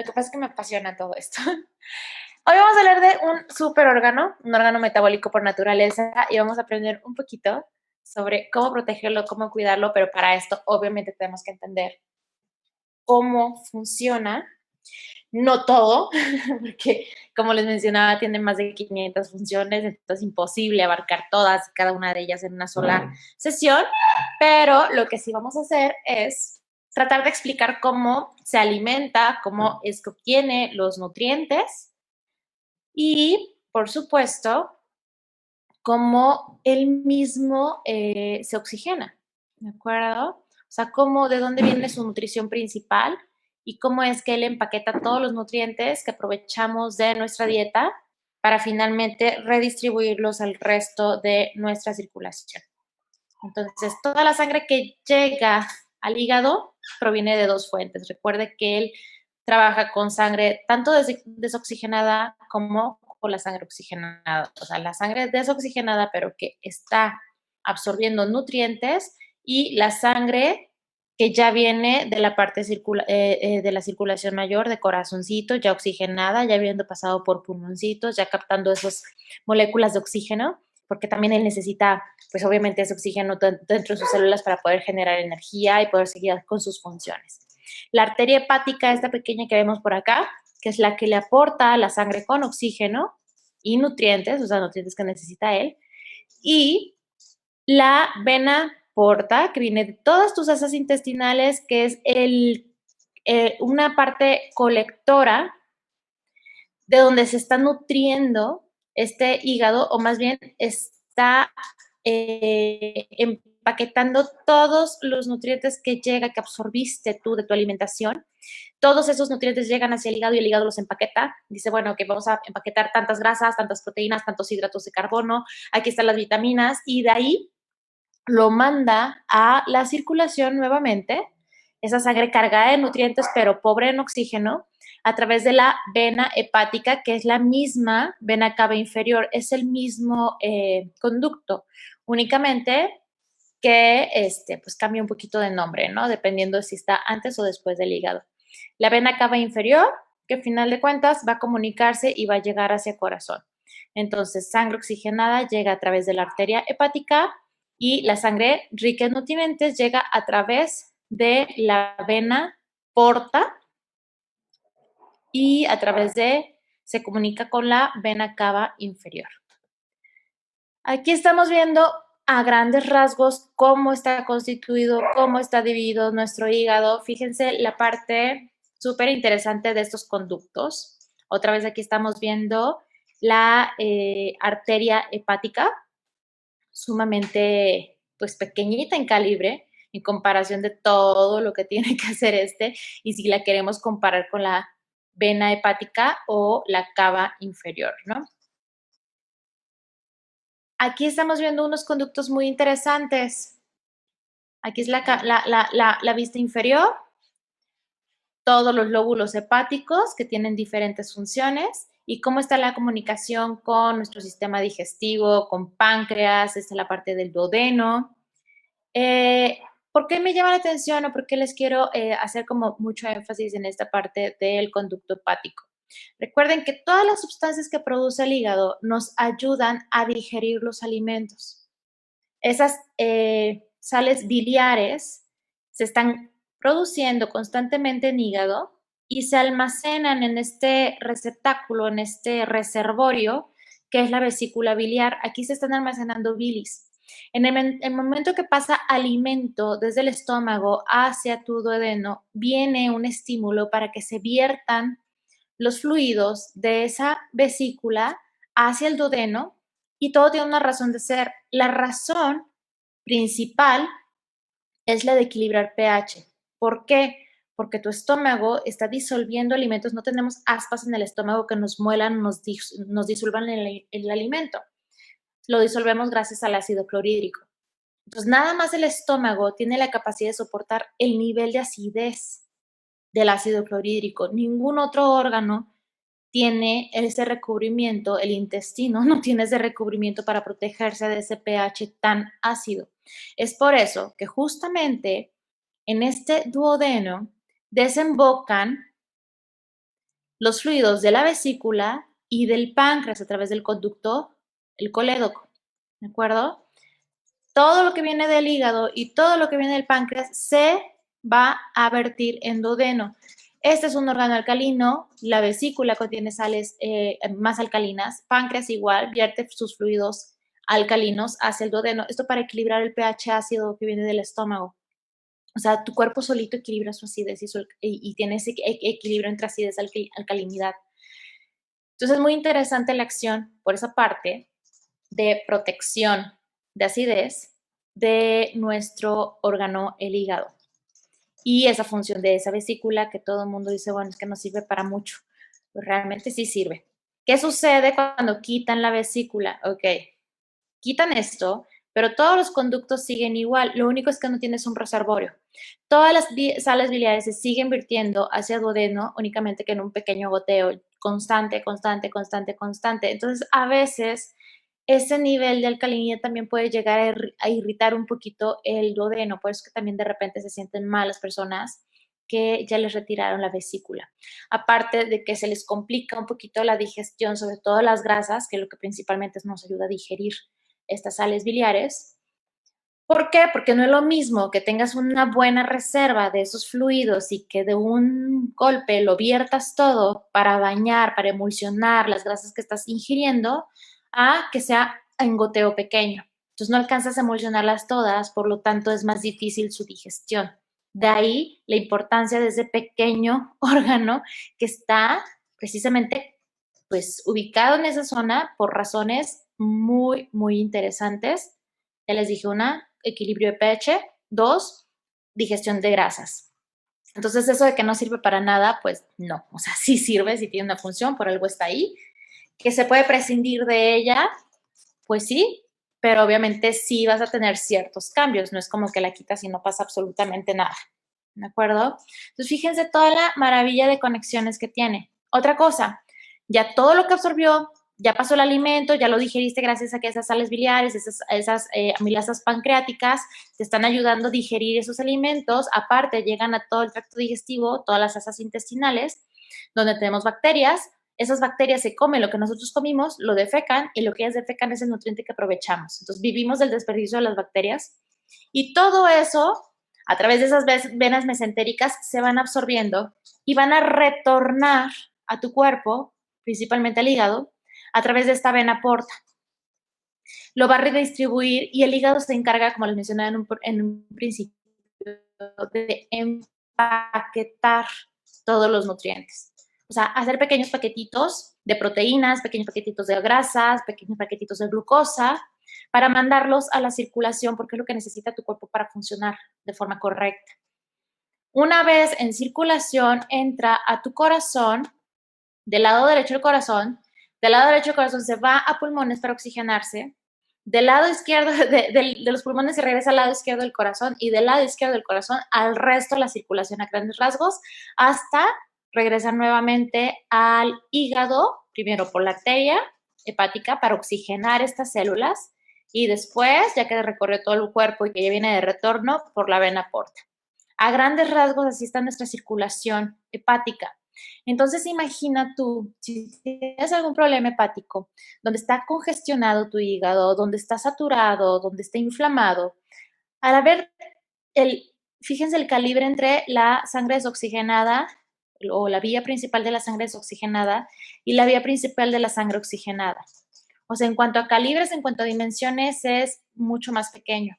Lo que pasa es que me apasiona todo esto. Hoy vamos a hablar de un superórgano, un órgano metabólico por naturaleza, y vamos a aprender un poquito sobre cómo protegerlo, cómo cuidarlo, pero para esto obviamente tenemos que entender cómo funciona, no todo, porque como les mencionaba, tiene más de 500 funciones, entonces es imposible abarcar todas, cada una de ellas en una sola sesión, pero lo que sí vamos a hacer es tratar de explicar cómo se alimenta, cómo es que obtiene los nutrientes y, por supuesto, cómo él mismo se oxigena, ¿de acuerdo? O sea, cómo, de dónde viene su nutrición principal y cómo es que él empaqueta todos los nutrientes que aprovechamos de nuestra dieta para finalmente redistribuirlos al resto de nuestra circulación. Entonces, toda la sangre que llega al hígado proviene de dos fuentes. Recuerde que él trabaja con sangre tanto desoxigenada como con la sangre oxigenada. O sea, la sangre desoxigenada, pero que está absorbiendo nutrientes, y la sangre que ya viene de la parte de la circulación mayor, de corazoncito, ya oxigenada, ya habiendo pasado por pulmoncitos, ya captando esas moléculas de oxígeno, porque también él necesita, pues obviamente, ese oxígeno dentro de sus células para poder generar energía y poder seguir con sus funciones. La arteria hepática, esta pequeña que vemos por acá, que es la que le aporta la sangre con oxígeno y nutrientes, o sea, nutrientes que necesita él, y la vena porta, que viene de todas tus asas intestinales, que es una parte colectora de donde se está nutriendo este hígado, o más bien está empaquetando todos los nutrientes que llega, que absorbiste tú de tu alimentación. Todos esos nutrientes llegan hacia el hígado y el hígado los empaqueta. Dice, bueno, que vamos a empaquetar tantas grasas, tantas proteínas, tantos hidratos de carbono, aquí están las vitaminas, y de ahí lo manda a la circulación nuevamente, esa sangre cargada de nutrientes pero pobre en oxígeno, a través de la vena hepática, que es la misma vena cava inferior, es el mismo conducto, únicamente que pues cambia un poquito de nombre, ¿no? Dependiendo de si está antes o después del hígado. La vena cava inferior, que al final de cuentas va a comunicarse y va a llegar hacia el corazón. Entonces, sangre oxigenada llega a través de la arteria hepática, y la sangre rica en nutrientes llega a través de la vena porta y se comunica con la vena cava inferior. Aquí estamos viendo a grandes rasgos cómo está constituido, cómo está dividido nuestro hígado. Fíjense la parte súper interesante de estos conductos. Otra vez aquí estamos viendo la arteria hepática, sumamente pues pequeñita en calibre en comparación de todo lo que tiene que hacer y si la queremos comparar con la vena hepática o la cava inferior, ¿no? Aquí estamos viendo unos conductos muy interesantes. Aquí es la vista inferior, todos los lóbulos hepáticos que tienen diferentes funciones y cómo está la comunicación con nuestro sistema digestivo, con páncreas, esta es la parte del duodeno. ¿Por qué me llama la atención o por qué les quiero hacer como mucho énfasis en esta parte del conducto hepático? Recuerden que todas las sustancias que produce el hígado nos ayudan a digerir los alimentos. Esas sales biliares se están produciendo constantemente en hígado y se almacenan en este receptáculo, en este reservorio, que es la vesícula biliar. Aquí se están almacenando bilis. En el momento que pasa alimento desde el estómago hacia tu duodeno, viene un estímulo para que se viertan los fluidos de esa vesícula hacia el duodeno, y todo tiene una razón de ser. La razón principal es la de equilibrar pH. ¿Por qué? Porque tu estómago está disolviendo alimentos, no tenemos aspas en el estómago que nos muelan, nos disuelvan el alimento. Lo disolvemos gracias al ácido clorhídrico. Entonces, nada más el estómago tiene la capacidad de soportar el nivel de acidez del ácido clorhídrico. Ningún otro órgano tiene ese recubrimiento, el intestino no tiene ese recubrimiento para protegerse de ese pH tan ácido. Es por eso que justamente en este duodeno desembocan los fluidos de la vesícula y del páncreas a través del conducto, el colédoco, ¿de acuerdo? Todo lo que viene del hígado y todo lo que viene del páncreas se va a vertir en duodeno. Este es un órgano alcalino, la vesícula contiene sales más alcalinas, páncreas igual, vierte sus fluidos alcalinos hacia el duodeno. Esto para equilibrar el pH ácido que viene del estómago. O sea, tu cuerpo solito equilibra su acidez y tiene ese equilibrio entre acidez y alcalinidad. Entonces es muy interesante la acción por esa parte de protección de acidez de nuestro órgano, el hígado. Y esa función de esa vesícula que todo el mundo dice, bueno, es que no sirve para mucho. Pues realmente sí sirve. ¿Qué sucede cuando quitan la vesícula? Ok, quitan esto, pero todos los conductos siguen igual. Lo único es que no tienes un reservorio. Todas las sales biliares se siguen virtiendo hacia el duodeno, únicamente que en un pequeño goteo constante, constante, constante, constante. Entonces, a veces ese nivel de alcalinidad también puede llegar a irritar un poquito el duodeno, por eso que también de repente se sienten mal las personas que ya les retiraron la vesícula. Aparte de que se les complica un poquito la digestión, sobre todo las grasas, que es lo que principalmente nos ayuda a digerir estas sales biliares. ¿Por qué? Porque no es lo mismo que tengas una buena reserva de esos fluidos y que de un golpe lo viertas todo para bañar, para emulsionar las grasas que estás ingiriendo, a que sea en goteo pequeño. Entonces no alcanzas a emulsionarlas todas, por lo tanto es más difícil su digestión. De ahí la importancia de ese pequeño órgano que está precisamente pues ubicado en esa zona por razones muy, muy interesantes. Ya les dije, una, equilibrio de pH, dos, digestión de grasas. Entonces, eso de que no sirve para nada, pues no, o sea, sí sirve, sí tiene una función, por algo está ahí. Que se puede prescindir de ella, pues sí, pero obviamente sí vas a tener ciertos cambios, no es como que la quitas y no pasa absolutamente nada, ¿de acuerdo? Entonces, fíjense toda la maravilla de conexiones que tiene. Otra cosa, ya todo lo que absorbió, ya pasó el alimento, ya lo digeriste gracias a que esas sales biliares, esas amilasas pancreáticas te están ayudando a digerir esos alimentos. Aparte, llegan a todo el tracto digestivo, todas las asas intestinales, donde tenemos bacterias. Esas bacterias se comen lo que nosotros comimos, lo defecan y lo que ellas defecan es el nutriente que aprovechamos. Entonces, vivimos del desperdicio de las bacterias y todo eso, a través de esas venas mesentéricas, se van absorbiendo y van a retornar a tu cuerpo, principalmente al hígado, a través de esta vena porta. Lo va a redistribuir y el hígado se encarga, como les mencionaba en un principio, de empaquetar todos los nutrientes. O sea, hacer pequeños paquetitos de proteínas, pequeños paquetitos de grasas, pequeños paquetitos de glucosa, para mandarlos a la circulación, porque es lo que necesita tu cuerpo para funcionar de forma correcta. Una vez en circulación, entra a tu corazón, del lado derecho del lado derecho del corazón se va a pulmones para oxigenarse, del lado izquierdo de los pulmones se regresa al lado izquierdo del corazón y del lado izquierdo del corazón al resto de la circulación a grandes rasgos hasta regresar nuevamente al hígado, primero por la arteria hepática para oxigenar estas células y después, ya que recorrió todo el cuerpo y que ya viene de retorno, por la vena porta. A grandes rasgos así está nuestra circulación hepática. Entonces imagina tú, si tienes algún problema hepático, donde está congestionado tu hígado, donde está saturado, donde está inflamado, al haber fíjense el calibre entre la sangre desoxigenada o la vía principal de la sangre desoxigenada y la vía principal de la sangre oxigenada. O sea, en cuanto a calibres, en cuanto a dimensiones, es mucho más pequeño.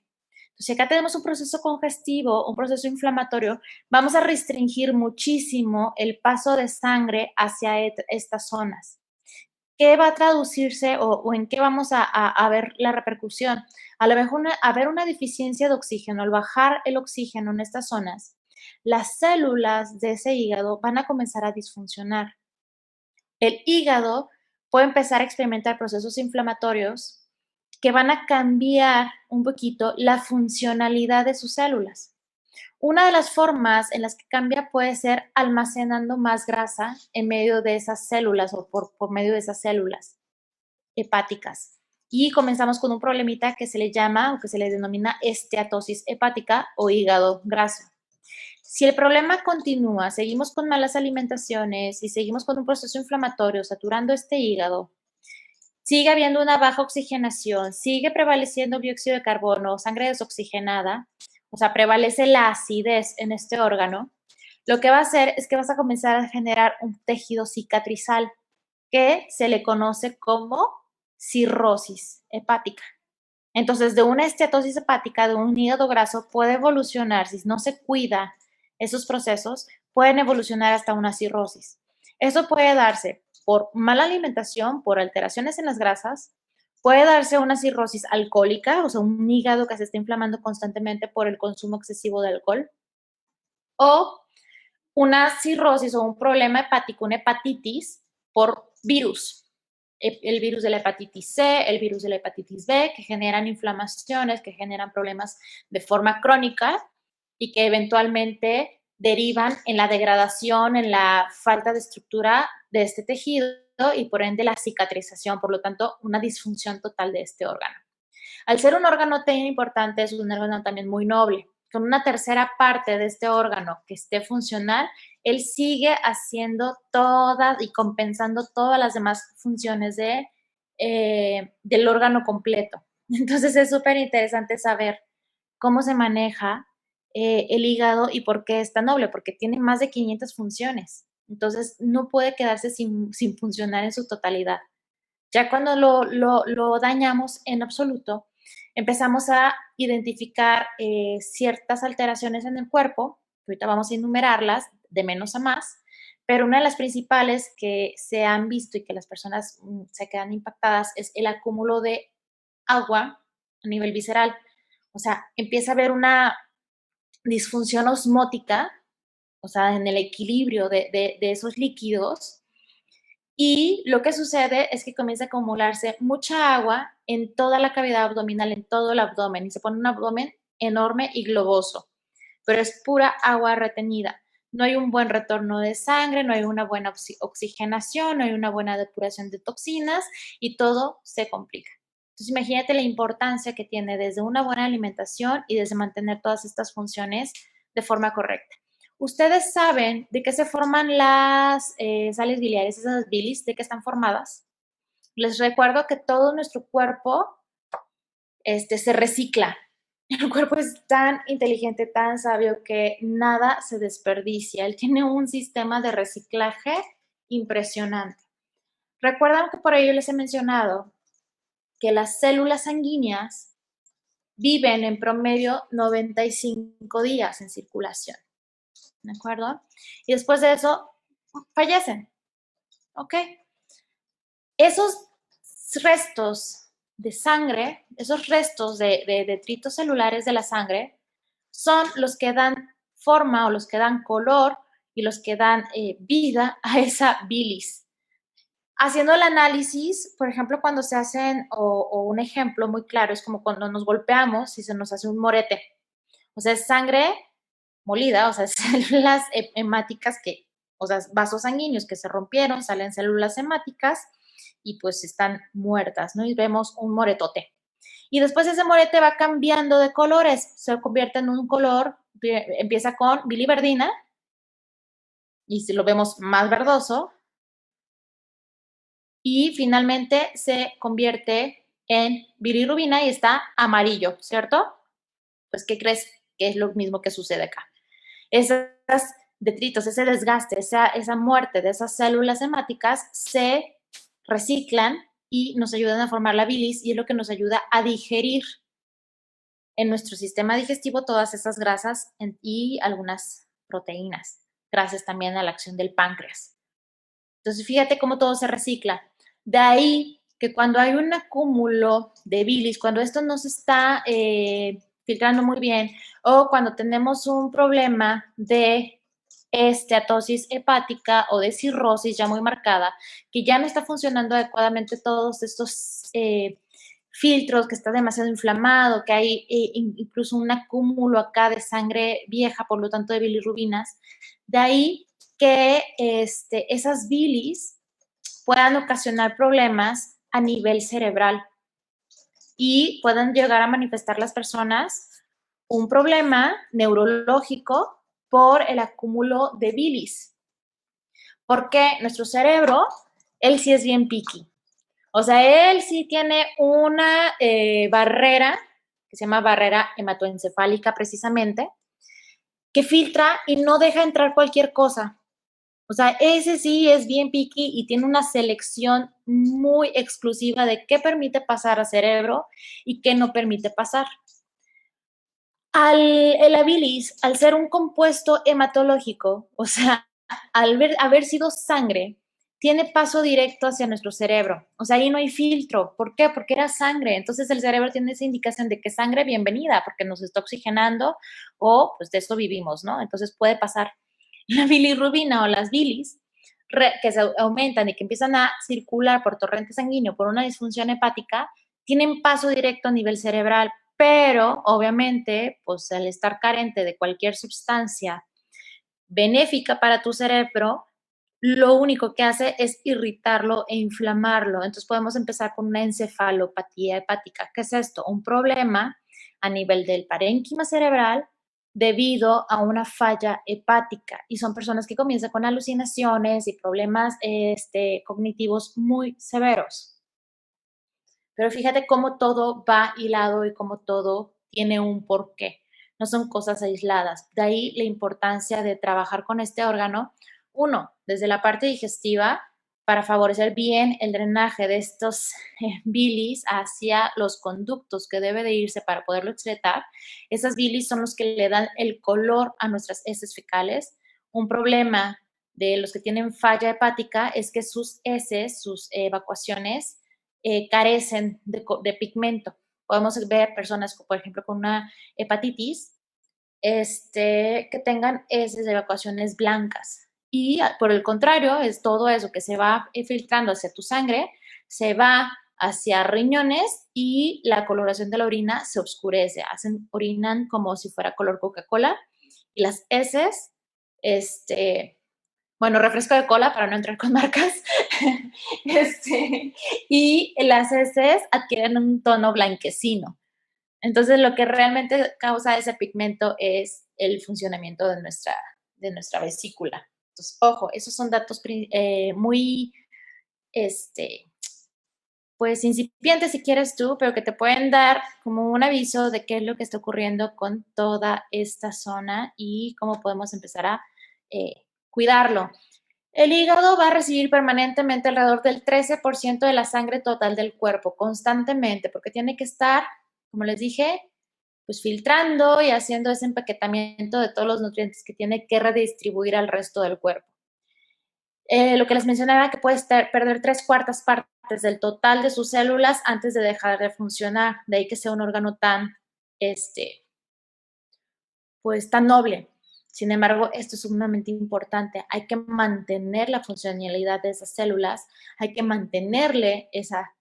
Si acá tenemos un proceso congestivo, un proceso inflamatorio, vamos a restringir muchísimo el paso de sangre hacia estas zonas. ¿Qué va a traducirse o en qué vamos a ver la repercusión? A lo mejor haber una deficiencia de oxígeno, al bajar el oxígeno en estas zonas, las células de ese hígado van a comenzar a disfuncionar. El hígado puede empezar a experimentar procesos inflamatorios que van a cambiar un poquito la funcionalidad de sus células. Una de las formas en las que cambia puede ser almacenando más grasa en medio de esas células o por medio de esas células hepáticas. Y comenzamos con un problemita que se le llama o que se le denomina esteatosis hepática o hígado graso. Si el problema continúa, seguimos con malas alimentaciones y seguimos con un proceso inflamatorio saturando este hígado, sigue habiendo una baja oxigenación, sigue prevaleciendo dióxido de carbono, sangre desoxigenada, o sea, prevalece la acidez en este órgano, lo que va a hacer es que vas a comenzar a generar un tejido cicatrizal que se le conoce como cirrosis hepática. Entonces, de una esteatosis hepática, de un hígado graso, puede evolucionar, si no se cuida esos procesos, pueden evolucionar hasta una cirrosis. Eso puede darse por mala alimentación, por alteraciones en las grasas, puede darse una cirrosis alcohólica, o sea, un hígado que se está inflamando constantemente por el consumo excesivo de alcohol, o una cirrosis o un problema hepático, una hepatitis por virus. El virus de la hepatitis C, el virus de la hepatitis B, que generan inflamaciones, que generan problemas de forma crónica y que eventualmente derivan en la degradación, en la falta de estructura de este tejido y por ende la cicatrización, por lo tanto, una disfunción total de este órgano. Al ser un órgano tan importante, es un órgano también muy noble. Con una tercera parte de este órgano que esté funcional, él sigue haciendo todas y compensando todas las demás funciones del órgano completo. Entonces es súper interesante saber cómo se maneja el hígado y por qué es tan noble, porque tiene más de 500 funciones. Entonces no puede quedarse sin funcionar en su totalidad. Ya cuando lo dañamos en absoluto, empezamos a identificar ciertas alteraciones en el cuerpo, ahorita vamos a enumerarlas de menos a más, pero una de las principales que se han visto y que las personas se quedan impactadas es el acúmulo de agua a nivel visceral. O sea, empieza a haber una disfunción osmótica, o sea, en el equilibrio de esos líquidos, y lo que sucede es que comienza a acumularse mucha agua en toda la cavidad abdominal, en todo el abdomen, y se pone un abdomen enorme y globoso, pero es pura agua retenida. No hay un buen retorno de sangre, no hay una buena oxigenación, no hay una buena depuración de toxinas y todo se complica. Entonces, imagínate la importancia que tiene desde una buena alimentación y desde mantener todas estas funciones de forma correcta. ¿Ustedes saben de qué se forman las sales biliares, esas bilis, de qué están formadas? Les recuerdo que todo nuestro cuerpo se recicla. El cuerpo es tan inteligente, tan sabio que nada se desperdicia. Él tiene un sistema de reciclaje impresionante. Recuerdan que por ello les he mencionado que las células sanguíneas viven en promedio 95 días en circulación. ¿De acuerdo? Y después de eso, fallecen. ¿Ok? Esos restos de sangre, esos restos de detritos celulares de la sangre, son los que dan forma o los que dan color y los que dan vida a esa bilis. Haciendo el análisis, por ejemplo, cuando se hacen, o un ejemplo muy claro, es como cuando nos golpeamos y se nos hace un morete. O sea, es sangre molida, o sea, células hemáticas que, o sea, vasos sanguíneos que se rompieron, salen células hemáticas y pues están muertas, ¿no? Y vemos un moretote. Y después ese morete va cambiando de colores, se convierte en un color, empieza con biliverdina y si lo vemos más verdoso y finalmente se convierte en bilirrubina y está amarillo, ¿cierto? Pues, ¿qué crees que es lo mismo que sucede acá? Esos detritos, ese desgaste, esa muerte de esas células hemáticas se reciclan y nos ayudan a formar la bilis y es lo que nos ayuda a digerir en nuestro sistema digestivo todas esas grasas y algunas proteínas, gracias también a la acción del páncreas. Entonces, fíjate cómo todo se recicla. De ahí que cuando hay un acúmulo de bilis, cuando esto no se está filtrando muy bien o cuando tenemos un problema de esteatosis hepática o de cirrosis ya muy marcada, que ya no está funcionando adecuadamente todos estos filtros, que está demasiado inflamado, que hay incluso un acúmulo acá de sangre vieja, por lo tanto de bilirrubinas, de ahí que esas bilis puedan ocasionar problemas a nivel cerebral y puedan llegar a manifestar las personas un problema neurológico, por el acúmulo de bilis. Porque nuestro cerebro, él sí es bien picky. O sea, él sí tiene una barrera, que se llama barrera hematoencefálica precisamente, que filtra y no deja entrar cualquier cosa. O sea, ese sí es bien picky y tiene una selección muy exclusiva de qué permite pasar al cerebro y qué no permite pasar. La bilis, al ser un compuesto hematológico, o sea, haber sido sangre, tiene paso directo hacia nuestro cerebro. O sea, ahí no hay filtro. ¿Por qué? Porque era sangre. Entonces el cerebro tiene esa indicación de que sangre, bienvenida, porque nos está oxigenando o pues de eso vivimos, ¿no? Entonces puede pasar. La bilirrubina o las bilis que se aumentan y que empiezan a circular por torrente sanguíneo por una disfunción hepática, tienen paso directo a nivel cerebral, pero obviamente, pues al estar carente de cualquier sustancia benéfica para tu cerebro, lo único que hace es irritarlo e inflamarlo. Entonces podemos empezar con una encefalopatía hepática. ¿Qué es esto? Un problema a nivel del parénquima cerebral debido a una falla hepática. Y son personas que comienzan con alucinaciones y problemas cognitivos muy severos. Pero fíjate cómo todo va hilado y cómo todo tiene un porqué. No son cosas aisladas. De ahí la importancia de trabajar con este órgano. Uno, desde la parte digestiva, para favorecer bien el drenaje de estos bilis hacia los conductos que debe de irse para poderlo excretar. Esas bilis son los que le dan el color a nuestras heces fecales. Un problema de los que tienen falla hepática es que sus heces, sus evacuaciones, carecen de pigmento. Podemos ver personas, por ejemplo, con una hepatitis, que tengan heces de evacuaciones blancas. Y por el contrario, es todo eso que se va filtrando hacia tu sangre, se va hacia riñones y la coloración de la orina se oscurece. Orinan como si fuera color Coca-Cola y las heces, bueno, refresco de cola para no entrar con marcas, y las heces adquieren un tono blanquecino. Entonces, lo que realmente causa ese pigmento es el funcionamiento de nuestra vesícula. Entonces, ojo, esos son datos muy, pues, incipientes si quieres tú, pero que te pueden dar como un aviso de qué es lo que está ocurriendo con toda esta zona y cómo podemos empezar a cuidarlo. El hígado va a recibir permanentemente alrededor del 13% de la sangre total del cuerpo, constantemente, porque tiene que estar, como les dije, pues filtrando y haciendo ese empaquetamiento de todos los nutrientes que tiene que redistribuir al resto del cuerpo. Lo que les mencionaba que puede perder 3/4 partes del total de sus células antes de dejar de funcionar, de ahí que sea un órgano tan, pues tan noble. Sin embargo, esto es sumamente importante. Hay que mantener la funcionalidad de esas células, hay que mantenerle esa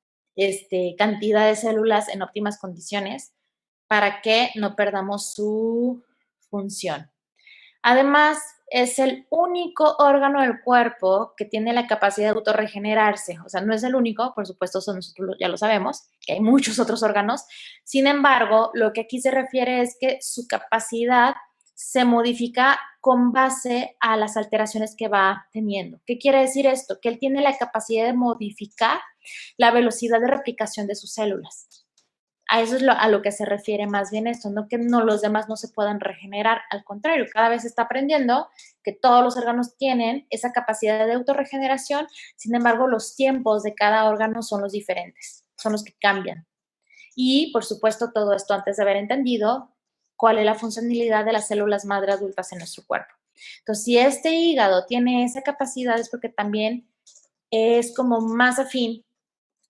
cantidad de células en óptimas condiciones para que no perdamos su función. Además, es el único órgano del cuerpo que tiene la capacidad de autorregenerarse. O sea, no es el único, por supuesto, eso nosotros ya lo sabemos, que hay muchos otros órganos. Sin embargo, lo que aquí se refiere es que su capacidad se modifica con base a las alteraciones que va teniendo. ¿Qué quiere decir esto? Que él tiene la capacidad de modificar la velocidad de replicación de sus células. A eso es a lo que se refiere más bien esto, no que los demás no se puedan regenerar, al contrario, cada vez se está aprendiendo que todos los órganos tienen esa capacidad de autorregeneración, sin embargo, los tiempos de cada órgano son los diferentes, son los que cambian. Y, por supuesto, todo esto antes de haber entendido cuál es la funcionalidad de las células madre adultas en nuestro cuerpo. Entonces, si este hígado tiene esa capacidad es porque también es como más afín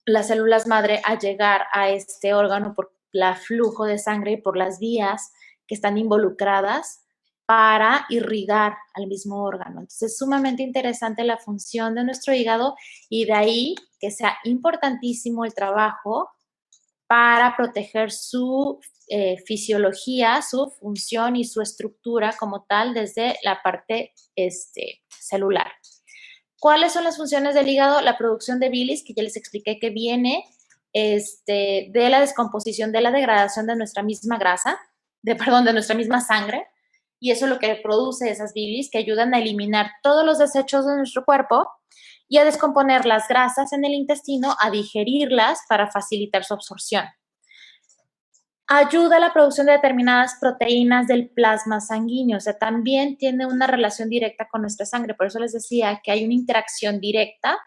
las células madre a llegar a este órgano por el flujo de sangre y por las vías que están involucradas para irrigar al mismo órgano. Entonces es sumamente interesante la función de nuestro hígado y de ahí que sea importantísimo el trabajo para proteger su fisiología, su función y su estructura como tal desde la parte celular. ¿Cuáles son las funciones del hígado? La producción de bilis, que ya les expliqué que viene de la descomposición, de la degradación de nuestra misma grasa, de nuestra misma sangre. y eso es lo que produce esas bilis que ayudan a eliminar todos los desechos de nuestro cuerpo y a descomponer las grasas en el intestino, a digerirlas para facilitar su absorción. Ayuda a la producción de determinadas proteínas del plasma sanguíneo, o sea, también tiene una relación directa con nuestra sangre. Por eso les decía que hay una interacción directa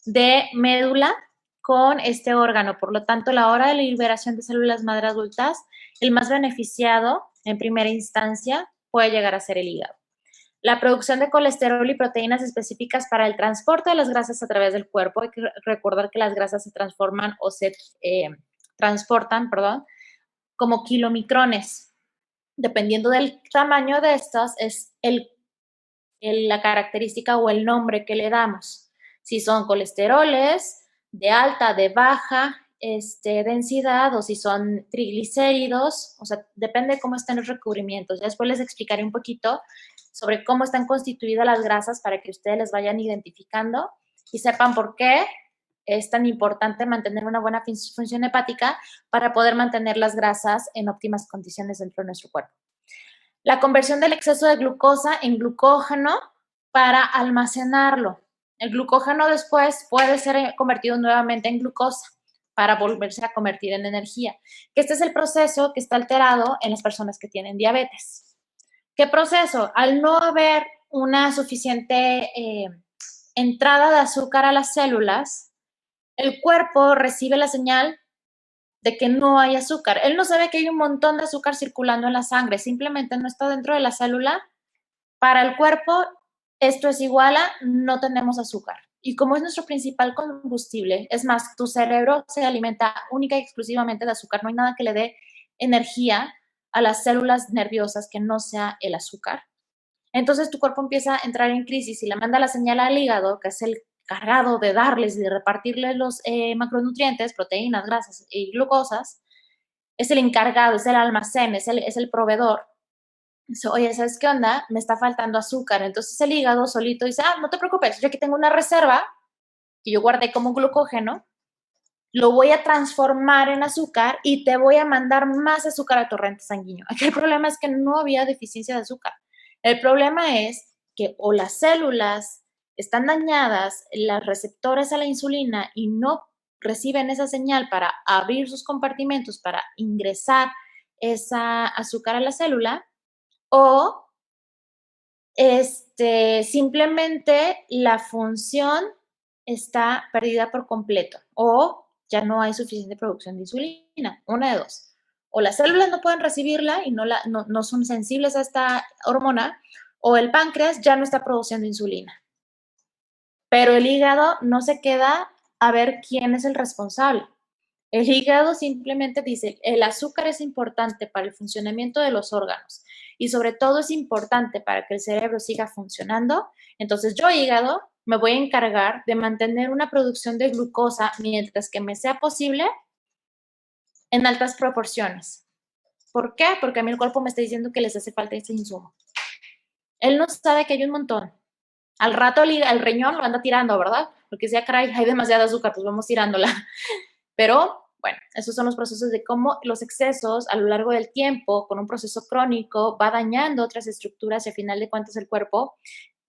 de médula con este órgano. Por lo tanto, a la hora de la liberación de células madre adultas, el más beneficiado en primera instancia puede llegar a ser el hígado. La producción de colesterol y proteínas específicas para el transporte de las grasas a través del cuerpo. Hay que recordar que las grasas se transforman o se transportan, como kilomicrones. Dependiendo del tamaño de estas, es la característica o el nombre que le damos. Si son colesteroles de alta, de baja densidad, o si son triglicéridos, o sea, depende de cómo estén los recubrimientos. Ya después les explicaré un poquito sobre cómo están constituidas las grasas para que ustedes las vayan identificando y sepan por qué es tan importante mantener una buena función hepática para poder mantener las grasas en óptimas condiciones dentro de nuestro cuerpo. La conversión del exceso de glucosa en glucógeno para almacenarlo. El glucógeno después puede ser convertido nuevamente en glucosa para volverse a convertir en energía. Este es el proceso que está alterado en las personas que tienen diabetes. ¿Qué proceso? Al no haber una suficiente entrada de azúcar a las células, el cuerpo recibe la señal de que no hay azúcar. Él no sabe que hay un montón de azúcar circulando en la sangre, simplemente no está dentro de la célula. Para el cuerpo, esto es igual a no tenemos azúcar. Y como es nuestro principal combustible, es más, tu cerebro se alimenta única y exclusivamente de azúcar, no hay nada que le dé energía a las células nerviosas que no sea el azúcar. Entonces tu cuerpo empieza a entrar en crisis y le manda la señal al hígado, que es el cargado de darles y de repartirles los macronutrientes, proteínas, grasas y glucosas. Es el encargado, es el almacén, es el proveedor. Dice, oye, ¿sabes qué onda? Me está faltando azúcar. Entonces el hígado solito dice, no te preocupes, yo aquí tengo una reserva que yo guardé como glucógeno, lo voy a transformar en azúcar y te voy a mandar más azúcar a torrente sanguíneo. Aquí el problema es que no había deficiencia de azúcar. El problema es que o las células están dañadas, las receptores a la insulina y no reciben esa señal para abrir sus compartimentos, para ingresar esa azúcar a la célula, o simplemente la función está perdida por completo o ya no hay suficiente producción de insulina. Una de dos. O las células no pueden recibirla y no son sensibles a esta hormona, o el páncreas ya no está produciendo insulina. Pero el hígado no se queda a ver quién es el responsable. El hígado simplemente dice, el azúcar es importante para el funcionamiento de los órganos y sobre todo es importante para que el cerebro siga funcionando. Entonces yo, hígado, me voy a encargar de mantener una producción de glucosa mientras que me sea posible en altas proporciones. ¿Por qué? Porque a mí el cuerpo me está diciendo que les hace falta ese insumo. Él no sabe que hay un montón. Al rato el riñón lo anda tirando, ¿verdad? Porque si caray, hay demasiada azúcar, pues vamos tirándola. Pero bueno, esos son los procesos de cómo los excesos a lo largo del tiempo, con un proceso crónico, va dañando otras estructuras y al final de cuentas el cuerpo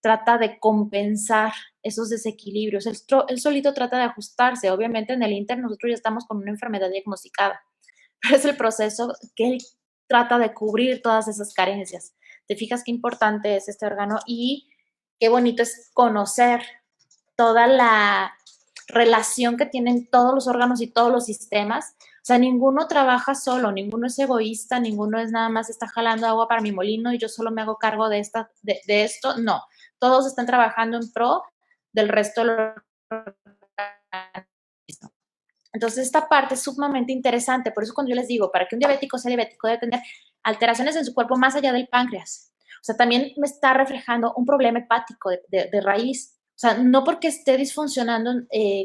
trata de compensar esos desequilibrios. Él solito trata de ajustarse. Obviamente en el inter nosotros ya estamos con una enfermedad diagnosticada, pero es el proceso que él trata de cubrir todas esas carencias. ¿Te fijas qué importante es este órgano? Y qué bonito es conocer toda la relación que tienen todos los órganos y todos los sistemas. O sea, ninguno trabaja solo, ninguno es egoísta, ninguno es nada más está jalando agua para mi molino y yo solo me hago cargo de esto. No, todos están trabajando en pro del resto del organismo. Entonces, esta parte es sumamente interesante. Por eso cuando yo les digo, para que un diabético sea diabético debe tener alteraciones en su cuerpo más allá del páncreas. O sea, también me está reflejando un problema hepático de raíz. O sea, no porque esté disfuncionando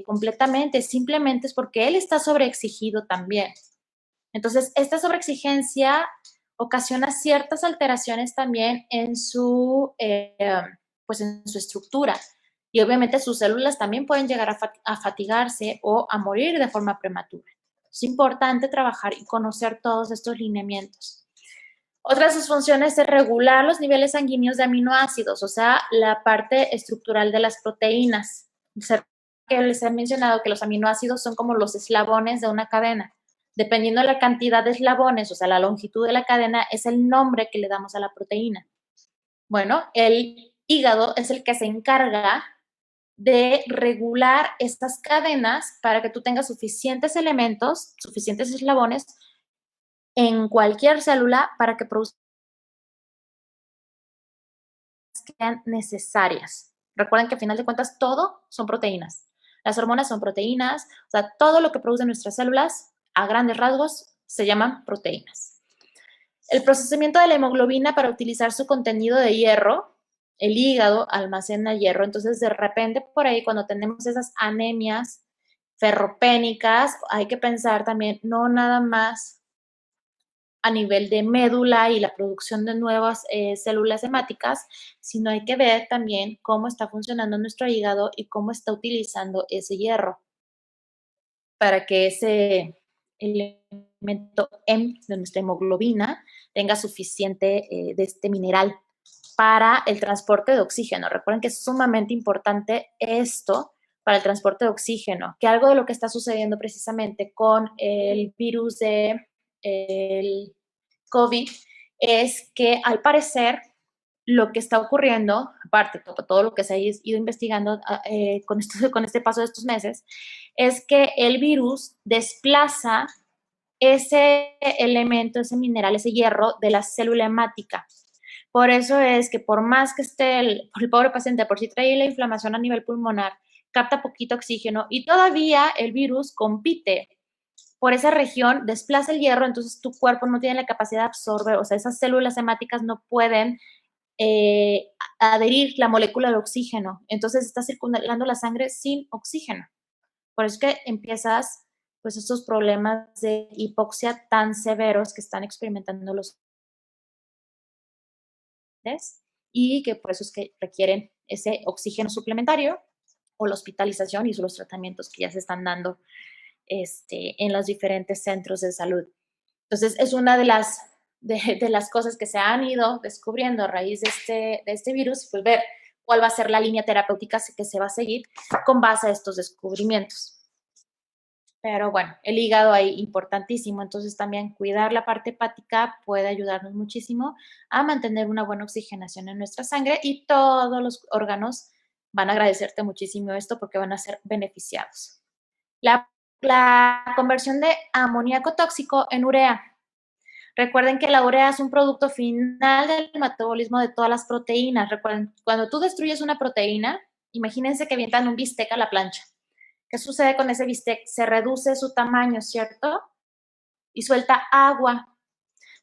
completamente, simplemente es porque él está sobreexigido también. Entonces, esta sobreexigencia ocasiona ciertas alteraciones también en pues en su estructura. Y obviamente sus células también pueden llegar a fatigarse o a morir de forma prematura. Es importante trabajar y conocer todos estos lineamientos. Otra de sus funciones es regular los niveles sanguíneos de aminoácidos, o sea, la parte estructural de las proteínas. Que les he mencionado que los aminoácidos son como los eslabones de una cadena. Dependiendo de la cantidad de eslabones, o sea, la longitud de la cadena, es el nombre que le damos a la proteína. Bueno, el hígado es el que se encarga de regular estas cadenas para que tú tengas suficientes elementos, suficientes eslabones en cualquier célula para que produzcan necesarias. Recuerden que al final de cuentas todo son proteínas. Las hormonas son proteínas, o sea, todo lo que producen nuestras células a grandes rasgos se llaman proteínas. El procesamiento de la hemoglobina para utilizar su contenido de hierro, el hígado almacena hierro, entonces de repente por ahí cuando tenemos esas anemias ferropénicas, hay que pensar también no nada más a nivel de médula y la producción de nuevas células hemáticas, sino hay que ver también cómo está funcionando nuestro hígado y cómo está utilizando ese hierro para que ese elemento M de nuestra hemoglobina tenga suficiente de este mineral para el transporte de oxígeno. Recuerden que es sumamente importante esto para el transporte de oxígeno, que algo de lo que está sucediendo precisamente con el virus de el COVID es que al parecer lo que está ocurriendo, aparte de todo lo que se ha ido investigando con este paso de estos meses, es que el virus desplaza ese elemento, ese mineral, ese hierro de la célula hemática. Por eso es que por más que esté el pobre paciente, por si trae la inflamación a nivel pulmonar, capta poquito oxígeno y todavía el virus compite por esa región, desplaza el hierro, entonces tu cuerpo no tiene la capacidad de absorber, o sea, esas células hemáticas no pueden adherir la molécula de oxígeno, entonces está circulando la sangre sin oxígeno. Por eso es que empiezas pues estos problemas de hipoxia tan severos que están experimentando los y que por eso es que requieren ese oxígeno suplementario o la hospitalización y los tratamientos que ya se están dando en los diferentes centros de salud. Entonces, es una de las cosas que se han ido descubriendo a raíz de este virus, pues ver cuál va a ser la línea terapéutica que se va a seguir con base a estos descubrimientos. Pero bueno, el hígado ahí importantísimo, entonces también cuidar la parte hepática puede ayudarnos muchísimo a mantener una buena oxigenación en nuestra sangre y todos los órganos van a agradecerte muchísimo esto porque van a ser beneficiados. La conversión de amoníaco tóxico en urea. Recuerden que la urea es un producto final del metabolismo de todas las proteínas. Recuerden, cuando tú destruyes una proteína, imagínense que avientan un bistec a la plancha. ¿Qué sucede con ese bistec? Se reduce su tamaño, ¿cierto? Y suelta agua.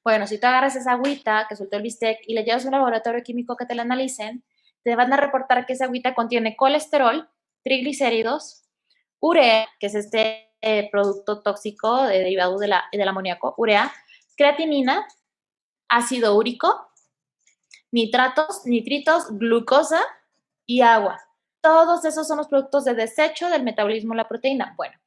Bueno, si tú agarras esa agüita que sueltó el bistec y le llevas a un laboratorio químico que te la analicen, te van a reportar que esa agüita contiene colesterol, triglicéridos, urea, que es este producto tóxico derivado del amoníaco, urea, creatinina, ácido úrico, nitratos, nitritos, glucosa y agua. Todos esos son los productos de desecho del metabolismo de la proteína. Bueno,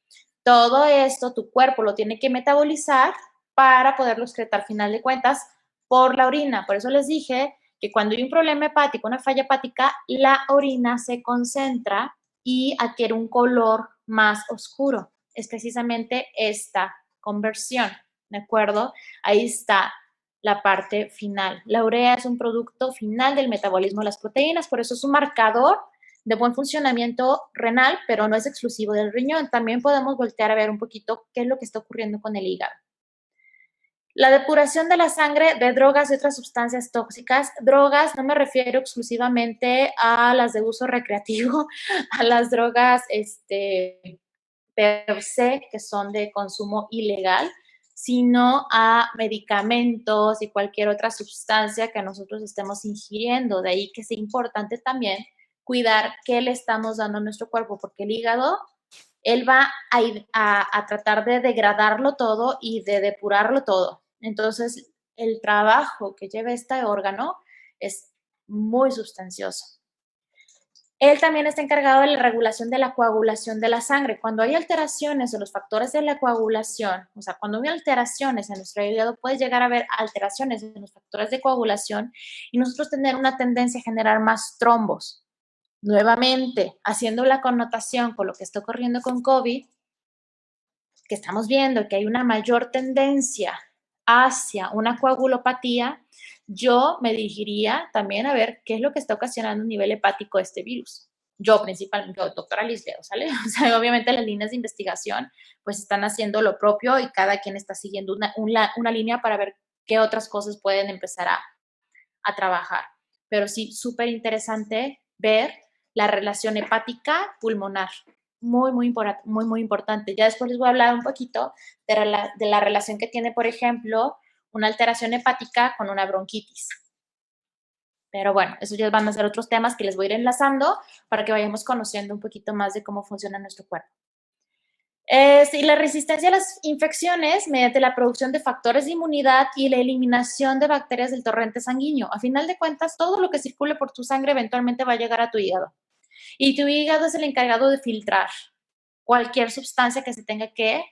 todo esto tu cuerpo lo tiene que metabolizar para poderlo excretar al final de cuentas por la orina. Por eso les dije que cuando hay un problema hepático, una falla hepática, la orina se concentra y adquiere un color más oscuro. Es precisamente esta conversión, ¿de acuerdo? Ahí está la parte final. La urea es un producto final del metabolismo de las proteínas, por eso es un marcador de buen funcionamiento renal, pero no es exclusivo del riñón. También podemos voltear a ver un poquito qué es lo que está ocurriendo con el hígado. La depuración de la sangre de drogas y otras sustancias tóxicas. Drogas, no me refiero exclusivamente a las de uso recreativo, a las drogas per se, que son de consumo ilegal, sino a medicamentos y cualquier otra sustancia que nosotros estemos ingiriendo. De ahí que es importante también cuidar qué le estamos dando a nuestro cuerpo, porque el hígado, él va a ir a tratar de degradarlo todo y de depurarlo todo. Entonces, el trabajo que lleva este órgano es muy sustancioso. Él también está encargado de la regulación de la coagulación de la sangre. Cuando hay alteraciones en los factores de la coagulación, o sea, cuando hay alteraciones en nuestro hígado, puede llegar a haber alteraciones en los factores de coagulación y nosotros tener una tendencia a generar más trombos. Nuevamente, haciendo la connotación con lo que está ocurriendo con COVID, que estamos viendo que hay una mayor tendencia hacia una coagulopatía, yo me dirigiría también a ver qué es lo que está ocasionando a nivel hepático este virus. Yo principalmente, yo, doctora Lisbeth, ¿sale? O sea, obviamente las líneas de investigación pues están haciendo lo propio y cada quien está siguiendo una línea para ver qué otras cosas pueden empezar a trabajar. Pero sí, súper interesante ver la relación hepática pulmonar. Muy importante. Ya después les voy a hablar un poquito de la relación que tiene, por ejemplo, una alteración hepática con una bronquitis. Pero bueno, esos ya van a ser otros temas que les voy a ir enlazando para que vayamos conociendo un poquito más de cómo funciona nuestro cuerpo. Sí, la resistencia a las infecciones mediante la producción de factores de inmunidad y la eliminación de bacterias del torrente sanguíneo. A final de cuentas, todo lo que circule por tu sangre eventualmente va a llegar a tu hígado. Y tu hígado es el encargado de filtrar cualquier sustancia que se tenga que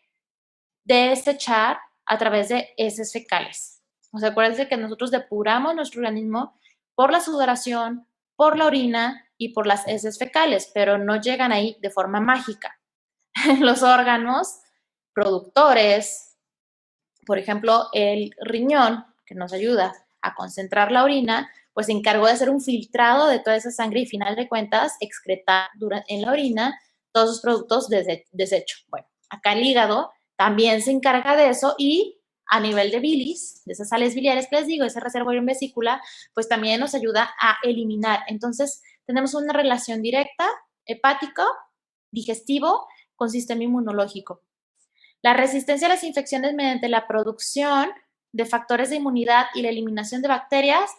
desechar a través de heces fecales. O sea, acuérdense que nosotros depuramos nuestro organismo por la sudoración, por la orina y por las heces fecales, pero no llegan ahí de forma mágica. Los órganos productores, por ejemplo, el riñón, que nos ayuda a concentrar la orina, pues se encargó de hacer un filtrado de toda esa sangre y, final de cuentas, excretar en la orina todos los productos de desecho. Bueno, acá el hígado también se encarga de eso y a nivel de bilis, de esas sales biliares que les digo, ese reservorio en vesícula, pues también nos ayuda a eliminar. Entonces, tenemos una relación directa, hepático, digestivo, con sistema inmunológico. La resistencia a las infecciones mediante la producción de factores de inmunidad y la eliminación de bacterias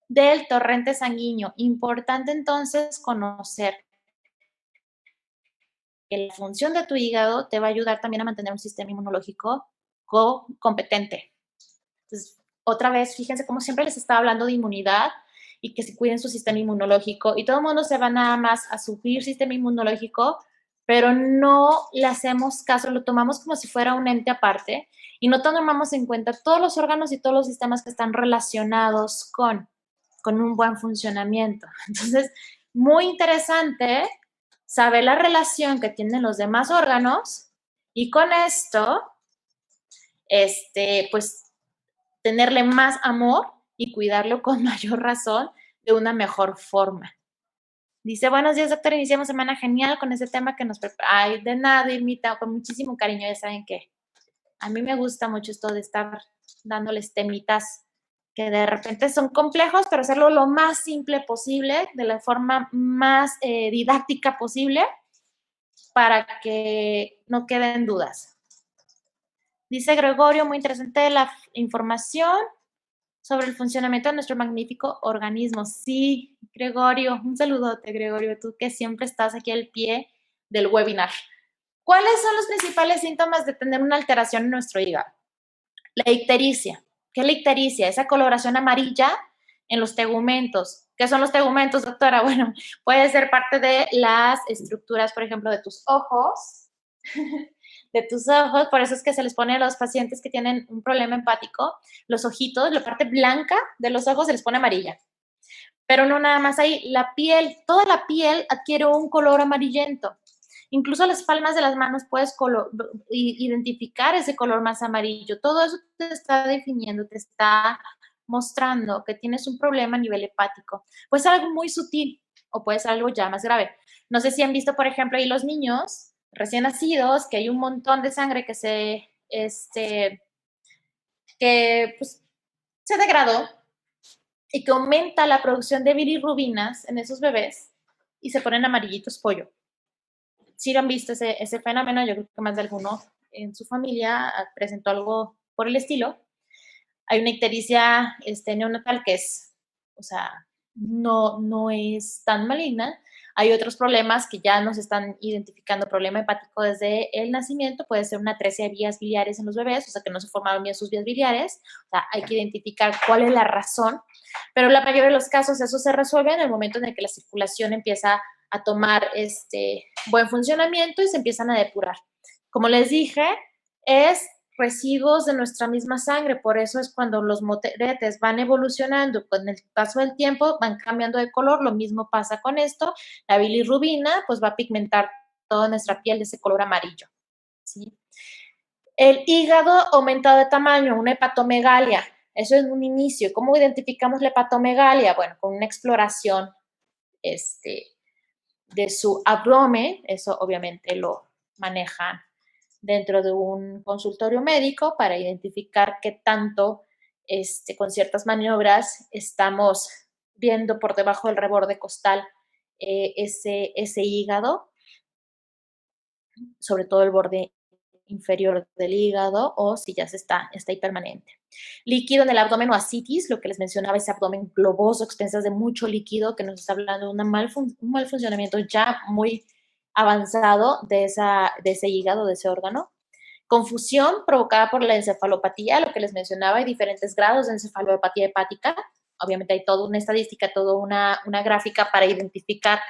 del torrente sanguíneo. Importante entonces conocer que la función de tu hígado te va a ayudar también a mantener un sistema inmunológico competente. Entonces, otra vez, fíjense cómo siempre les estaba hablando de inmunidad y que se cuiden su sistema inmunológico y todo el mundo se va nada más a subir sistema inmunológico, pero no le hacemos caso, lo tomamos como si fuera un ente aparte y no tomamos en cuenta todos los órganos y todos los sistemas que están relacionados con un buen funcionamiento. Entonces, muy interesante saber la relación que tienen los demás órganos y con esto, pues, tenerle más amor y cuidarlo con mayor razón de una mejor forma. Dice, buenos días, doctor, iniciamos semana genial con ese tema que nos prepara. Ay, de nada, Irmita, con muchísimo cariño, ya saben que a mí me gusta mucho esto de estar dándoles temitas que de repente son complejos, pero hacerlo lo más simple posible, de la forma más didáctica posible, para que no queden dudas. Dice Gregorio, muy interesante la información sobre el funcionamiento de nuestro magnífico organismo. Sí, Gregorio, un saludote, Gregorio, tú que siempre estás aquí al pie del webinar. ¿Cuáles son los principales síntomas de tener una alteración en nuestro hígado? La ictericia. ¿Qué es la ictericia? Esa coloración amarilla en los tegumentos. ¿Qué son los tegumentos, doctora? Bueno, puede ser parte de las estructuras, por ejemplo, de tus ojos, por eso es que se les pone a los pacientes que tienen un problema hepático, los ojitos, la parte blanca de los ojos se les pone amarilla. Pero no nada más ahí, la piel, toda la piel adquiere un color amarillento. Incluso las palmas de las manos puedes identificar ese color más amarillo. Todo eso te está definiendo, te está mostrando que tienes un problema a nivel hepático. Puede ser algo muy sutil o puede ser algo ya más grave. No sé si han visto, por ejemplo, ahí los niños recién nacidos, que hay un montón de sangre que pues, se degradó y que aumenta la producción de bilirrubinas en esos bebés y se ponen amarillitos pollo. Si lo han visto ese fenómeno, yo creo que más de alguno en su familia presentó algo por el estilo. Hay una ictericia neonatal que es, o sea, no es tan maligna. Hay otros problemas que ya nos están identificando, problema hepático desde el nacimiento, puede ser una atresia de vías biliares en los bebés, o sea, que no se formaron bien sus vías biliares, o sea, hay que identificar cuál es la razón, pero en la mayoría de los casos eso se resuelve en el momento en el que la circulación empieza a tomar buen funcionamiento y se empiezan a depurar. Como les dije, es residuos de nuestra misma sangre, por eso es cuando los moteretes van evolucionando, con el paso del tiempo van cambiando de color, lo mismo pasa con esto, la bilirrubina pues va a pigmentar toda nuestra piel de ese color amarillo, ¿sí? El hígado aumentado de tamaño, una hepatomegalia, eso es un inicio. ¿Cómo identificamos la hepatomegalia? Bueno, con una exploración de su abdomen, eso obviamente lo manejan dentro de un consultorio médico para identificar qué tanto con ciertas maniobras estamos viendo por debajo del reborde costal ese hígado, sobre todo el borde inferior del hígado o si ya está ahí permanente. Líquido en el abdomen o ascitis, lo que les mencionaba, ese abdomen globoso, expensas de mucho líquido, que nos está hablando de un mal funcionamiento ya muy avanzado de ese hígado, de ese órgano. Confusión provocada por la encefalopatía, lo que les mencionaba, hay diferentes grados de encefalopatía hepática. Obviamente hay toda una estadística, toda una gráfica para identificar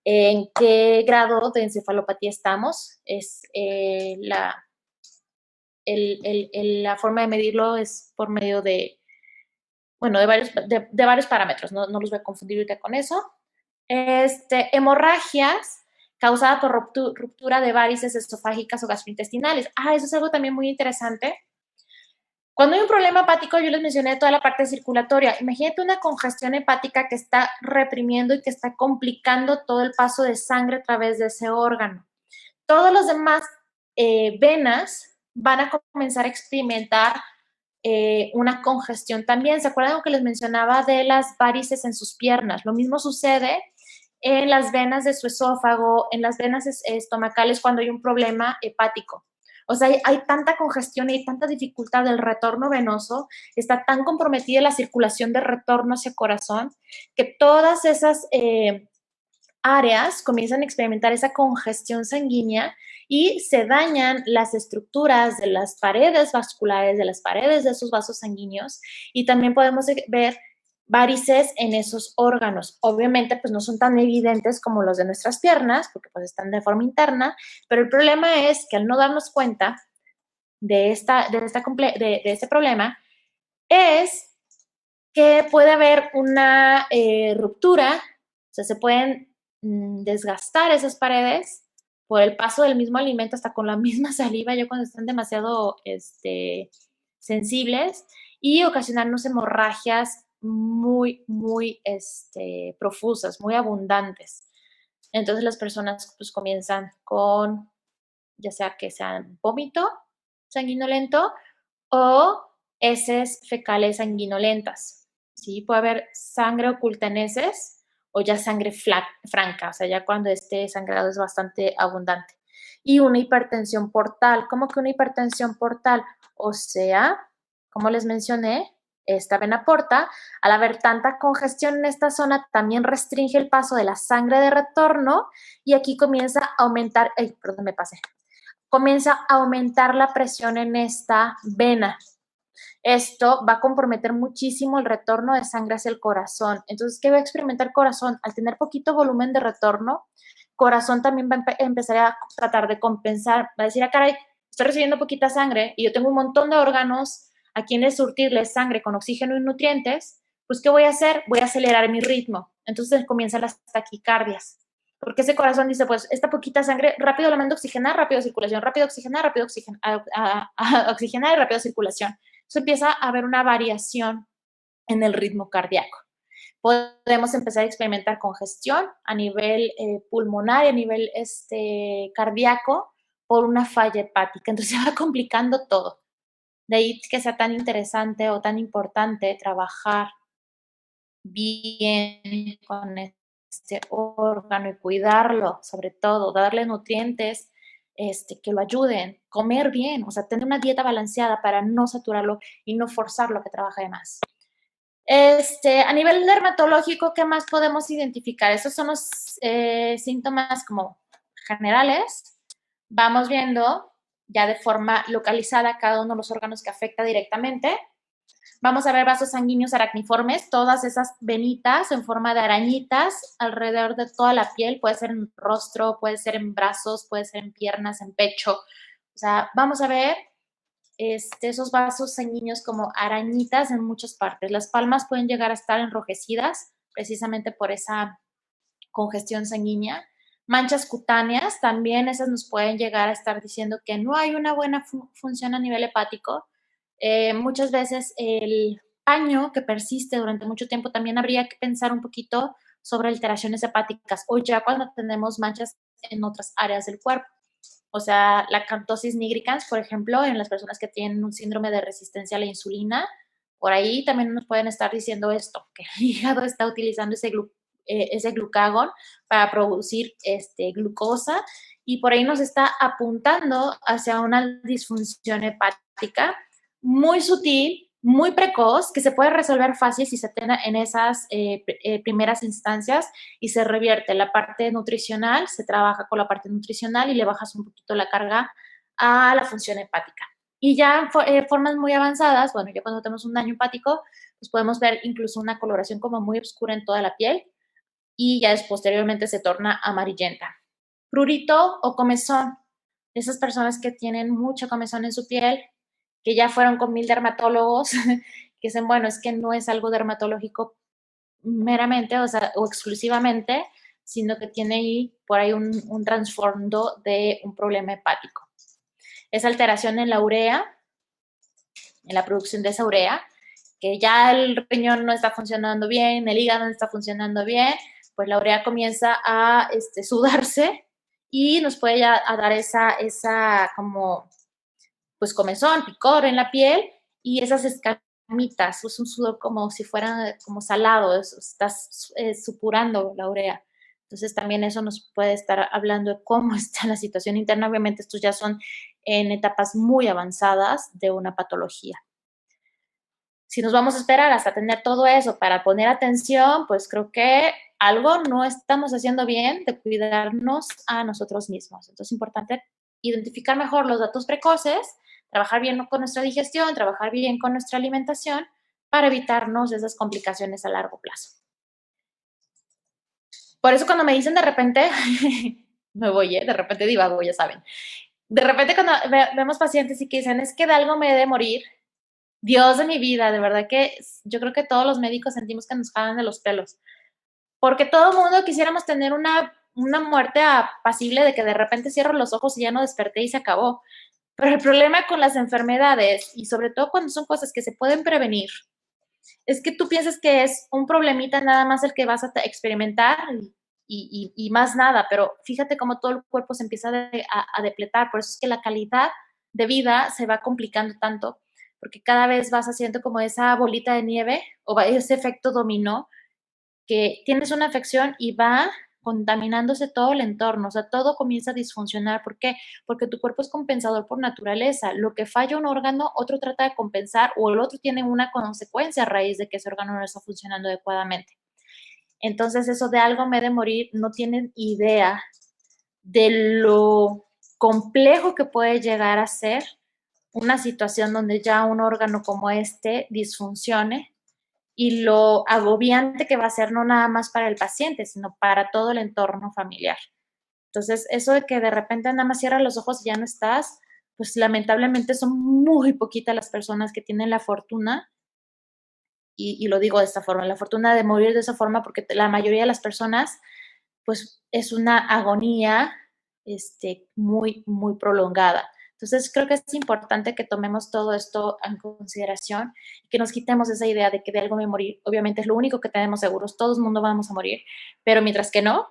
en qué grado de encefalopatía estamos. La forma de medirlo es por medio de varios parámetros, no los voy a confundir ahorita con eso. Hemorragias causada por ruptura de varices esofágicas o gastrointestinales. Eso es algo también muy interesante. Cuando hay un problema hepático, yo les mencioné toda la parte circulatoria. Imagínate una congestión hepática que está reprimiendo y que está complicando todo el paso de sangre a través de ese órgano. Todos los demás venas van a comenzar a experimentar una congestión también. ¿Se acuerdan lo que les mencionaba de las varices en sus piernas? Lo mismo sucede en las venas de su esófago, en las venas estomacales cuando hay un problema hepático. O sea, hay tanta congestión y hay tanta dificultad del retorno venoso, está tan comprometida la circulación de retorno hacia el corazón, que todas esas áreas comienzan a experimentar esa congestión sanguínea y se dañan las estructuras de las paredes vasculares, de las paredes de esos vasos sanguíneos, y también podemos ver varices en esos órganos. Obviamente, pues no son tan evidentes como los de nuestras piernas, porque pues están de forma interna, pero el problema es que al no darnos cuenta de este problema, es que puede haber una ruptura, o sea, se pueden desgastar esas paredes por el paso del mismo alimento, hasta con la misma saliva, ya cuando están demasiado sensibles, y ocasionarnos hemorragias muy, muy profusas, muy abundantes. Entonces las personas pues comienzan con, ya sea que sean vómito sanguinolento o heces fecales sanguinolentas, ¿sí? Puede haber sangre oculta en heces o ya sangre franca, o sea, ya cuando este sangrado es bastante abundante. Y una hipertensión portal. ¿Cómo que una hipertensión portal? O sea, como les mencioné, esta vena porta, al haber tanta congestión en esta zona, también restringe el paso de la sangre de retorno y aquí comienza a aumentar, comienza a aumentar la presión en esta vena. Esto va a comprometer muchísimo el retorno de sangre hacia el corazón. Entonces, ¿qué va a experimentar el corazón? Al tener poquito volumen de retorno, corazón también va a empezar a tratar de compensar. Va a decir, caray, estoy recibiendo poquita sangre y yo tengo un montón de órganos a quienes surtirles sangre con oxígeno y nutrientes, pues, ¿qué voy a hacer? Voy a acelerar mi ritmo. Entonces comienzan las taquicardias. Porque ese corazón dice, pues, esta poquita sangre, rápido la mando a oxigenar, rápido circulación, rápido oxigenar, rápido oxigenar y rápido circulación. Entonces empieza a haber una variación en el ritmo cardíaco. Podemos empezar a experimentar congestión a nivel pulmonar y a nivel cardíaco por una falla hepática. Entonces se va complicando todo. De ahí que sea tan interesante o tan importante trabajar bien con este órgano y cuidarlo, sobre todo, darle nutrientes que lo ayuden, comer bien, o sea, tener una dieta balanceada para no saturarlo y no forzarlo a que trabaje de más. A nivel dermatológico, ¿qué más podemos identificar? Esos son los síntomas como generales. Vamos viendo ya de forma localizada cada uno de los órganos que afecta directamente. Vamos a ver vasos sanguíneos aracniformes, todas esas venitas en forma de arañitas alrededor de toda la piel, puede ser en el rostro, puede ser en brazos, puede ser en piernas, en pecho. O sea, vamos a ver esos vasos sanguíneos como arañitas en muchas partes. Las palmas pueden llegar a estar enrojecidas precisamente por esa congestión sanguínea. Manchas cutáneas, también esas nos pueden llegar a estar diciendo que no hay una buena función a nivel hepático. Muchas veces el paño que persiste durante mucho tiempo, también habría que pensar un poquito sobre alteraciones hepáticas o ya cuando tenemos manchas en otras áreas del cuerpo. O sea, la cantosis nigricans, por ejemplo, en las personas que tienen un síndrome de resistencia a la insulina, por ahí también nos pueden estar diciendo esto, que el hígado está utilizando ese glucagón para producir glucosa y por ahí nos está apuntando hacia una disfunción hepática muy sutil, muy precoz, que se puede resolver fácil si se tiene en esas primeras instancias y se revierte la parte nutricional, se trabaja con la parte nutricional y le bajas un poquito la carga a la función hepática. Y ya en formas muy avanzadas, bueno, ya cuando tenemos un daño hepático, pues podemos ver incluso una coloración como muy oscura en toda la piel y ya posteriormente se torna amarillenta. Prurito o comezón, esas personas que tienen mucha comezón en su piel, que ya fueron con 1000 dermatólogos, que dicen, bueno, es que no es algo dermatológico meramente, o sea, o exclusivamente, sino que tiene ahí, por ahí un trasfondo de un problema hepático. Esa alteración en la urea, en la producción de esa urea, que ya el riñón no está funcionando bien, el hígado no está funcionando bien, pues la urea comienza a sudarse y nos puede ya a dar esa como, pues comezón, picor en la piel y esas escamitas, es un sudor como si fuera como salado, estás supurando la urea. Entonces también eso nos puede estar hablando de cómo está la situación interna. Obviamente estos ya son en etapas muy avanzadas de una patología. Si nos vamos a esperar hasta tener todo eso para poner atención, pues creo que algo no estamos haciendo bien de cuidarnos a nosotros mismos. Entonces es importante identificar mejor los datos precoces, trabajar bien con nuestra digestión, trabajar bien con nuestra alimentación para evitarnos esas complicaciones a largo plazo. Por eso cuando me dicen de repente, me voy, de repente divago, ya saben. De repente cuando vemos pacientes y que dicen, es que de algo me he de morir, Dios de mi vida, de verdad que yo creo que todos los médicos sentimos que nos jalan de los pelos, porque todo el mundo quisiéramos tener una muerte apacible de que de repente cierro los ojos y ya no desperté y se acabó. Pero el problema con las enfermedades, y sobre todo cuando son cosas que se pueden prevenir, es que tú piensas que es un problemita nada más el que vas a experimentar y más nada, pero fíjate cómo todo el cuerpo se empieza a depletar, por eso es que la calidad de vida se va complicando tanto, porque cada vez vas haciendo como esa bolita de nieve o ese efecto dominó, que tienes una afección y va contaminándose todo el entorno, o sea, todo comienza a disfuncionar. ¿Por qué? Porque tu cuerpo es compensador por naturaleza. Lo que falla un órgano, otro trata de compensar o el otro tiene una consecuencia a raíz de que ese órgano no está funcionando adecuadamente. Entonces, eso de algo me he de morir, no tienen idea de lo complejo que puede llegar a ser una situación donde ya un órgano como este disfuncione y lo agobiante que va a ser no nada más para el paciente, sino para todo el entorno familiar. Entonces, eso de que de repente nada más cierras los ojos y ya no estás, pues lamentablemente son muy poquitas las personas que tienen la fortuna, y lo digo de esta forma, la fortuna de morir de esa forma, porque la mayoría de las personas, pues es una agonía muy, muy prolongada. Entonces, creo que es importante que tomemos todo esto en consideración y que nos quitemos esa idea de que de algo me morir. Obviamente es lo único que tenemos seguros, todo el mundo vamos a morir, pero mientras que no,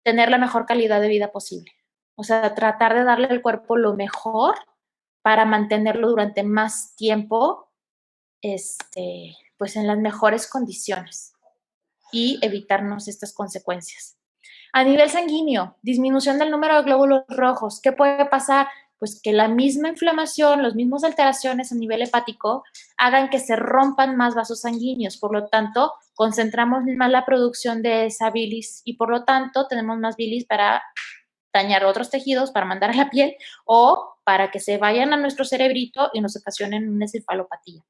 tener la mejor calidad de vida posible. O sea, tratar de darle al cuerpo lo mejor para mantenerlo durante más tiempo, pues en las mejores condiciones y evitarnos estas consecuencias. A nivel sanguíneo, disminución del número de glóbulos rojos. ¿Qué puede pasar? Pues que la misma inflamación, las mismas alteraciones a nivel hepático hagan que se rompan más vasos sanguíneos. Por lo tanto, concentramos más la producción de esa bilis y por lo tanto tenemos más bilis para dañar otros tejidos, para mandar a la piel o para que se vayan a nuestro cerebrito y nos ocasionen una encefalopatía.